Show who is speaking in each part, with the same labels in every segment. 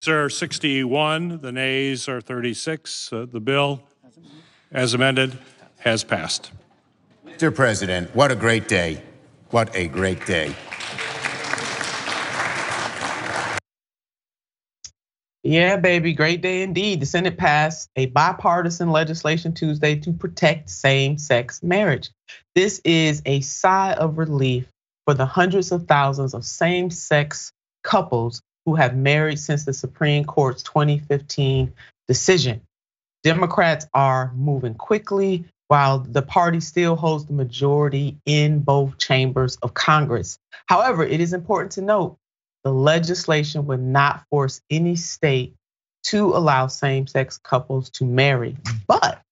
Speaker 1: Are 61, the nays are 36. The bill, as amended, has passed.
Speaker 2: Mr. President, what a great day. What a great day.
Speaker 3: Yeah, baby, great day indeed. The Senate passed a bipartisan legislation Tuesday to protect same-sex marriage. This is a sigh of relief for the hundreds of thousands of same-sex couples who have married since the Supreme Court's 2015 decision. Democrats are moving quickly while the party still holds the majority in both chambers of Congress. However, it is important to note the legislation would not force any state to allow same-sex couples to marry. But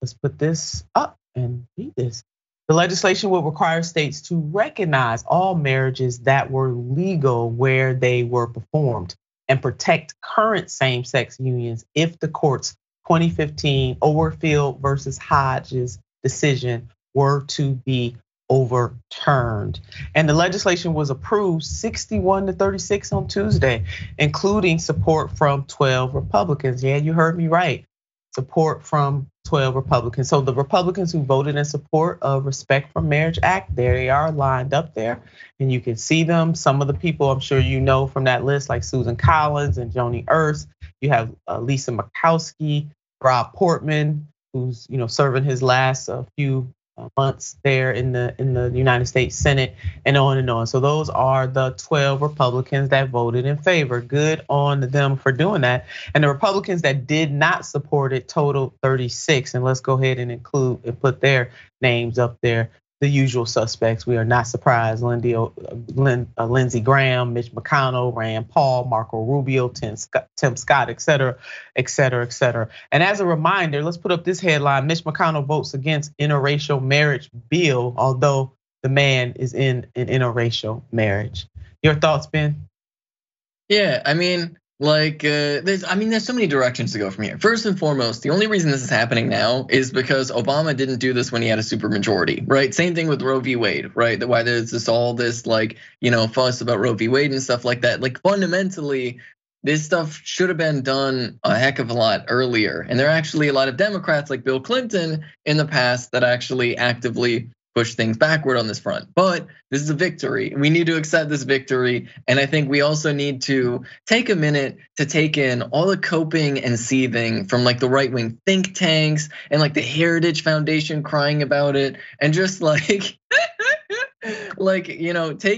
Speaker 3: let's put this up and read this. The legislation would require states to recognize all marriages that were legal where they were performed and protect current same-sex unions if the court's 2015 Overfield versus Hodges decision were to be overturned. And the legislation was approved 61-36 on Tuesday, including support from 12 Republicans. Yeah, you heard me right. Support from 12 Republicans. So the Republicans who voted in support of Respect for Marriage Act, there they are lined up there. And you can see them. Some of the people I'm sure you know from that list, like Susan Collins and Joni Ernst. You have Lisa Murkowski, Rob Portman, who's serving his last few months there in the United States Senate, and on and on. So those are the 12 Republicans that voted in favor. Good on them for doing that. And the Republicans that did not support it totaled 36. And let's go ahead and include and put their names up there. The usual suspects. We are not surprised. Lindsey Graham, Mitch McConnell, Rand Paul, Marco Rubio, Tim Scott, et cetera, et cetera, et cetera. And as a reminder, let's put up this headline: Mitch McConnell votes against interracial marriage bill, although the man is in an interracial marriage. Your thoughts, Ben?
Speaker 4: Yeah, I mean, there's so many directions to go from here. First and foremost, the only reason this is happening now is because Obama didn't do this when he had a supermajority, right? Same thing with Roe v. Wade, right? Why there's this fuss about Roe v. Wade and stuff like that. Like fundamentally, this stuff should have been done a heck of a lot earlier. And there are actually a lot of Democrats like Bill Clinton in the past that actually actively push things backward on this front. But this is a victory. We need to accept this victory. And I think we also need to take a minute to take in all the coping and seething from the right-wing think tanks and the Heritage Foundation crying about it. And just take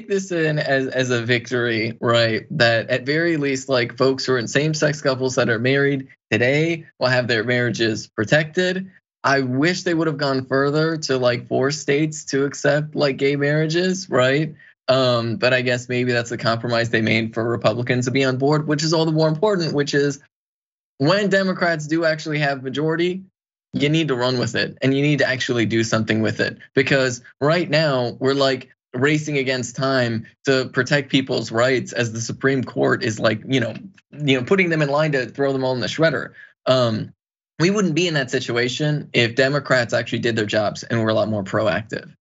Speaker 4: this in as a victory, right? That at very least, folks who are in same-sex couples that are married today will have their marriages protected. I wish they would have gone further to force states to accept gay marriages, right? But I guess maybe that's the compromise they made for Republicans to be on board, which is all the more important, which is when Democrats do actually have majority, you need to run with it and you need to actually do something with it. Because right now we're racing against time to protect people's rights as the Supreme Court is putting them in line to throw them all in the shredder. We wouldn't be in that situation if Democrats actually did their jobs and were a lot more proactive.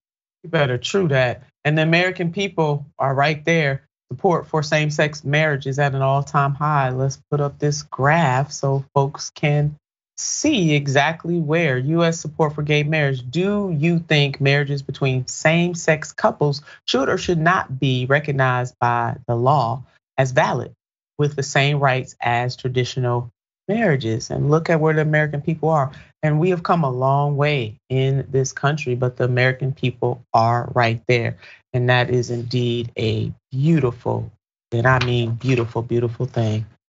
Speaker 3: You better true that. And the American people are right there. Support for same-sex marriage is at an all-time high. Let's put up this graph so folks can see exactly where US support for gay marriage. Do you think marriages between same-sex couples should or should not be recognized by the law as valid with the same rights as traditional marriages? And look at where the American people are. And we have come a long way in this country, but the American people are right there. And that is indeed a beautiful, and I mean beautiful, beautiful thing.